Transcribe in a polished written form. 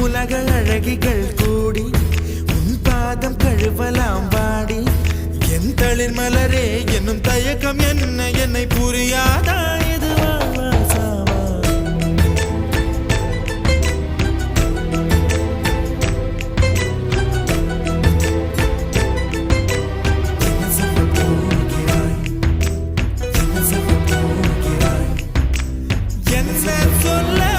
உலக அழகிகள் கூடி உன் பாதம் கழுவலாம் வாடி என் தளிர் மலரே என்னும் தயக்கம் என்ன என்னை புரியாதா இது சாவா என்ன சொல்ல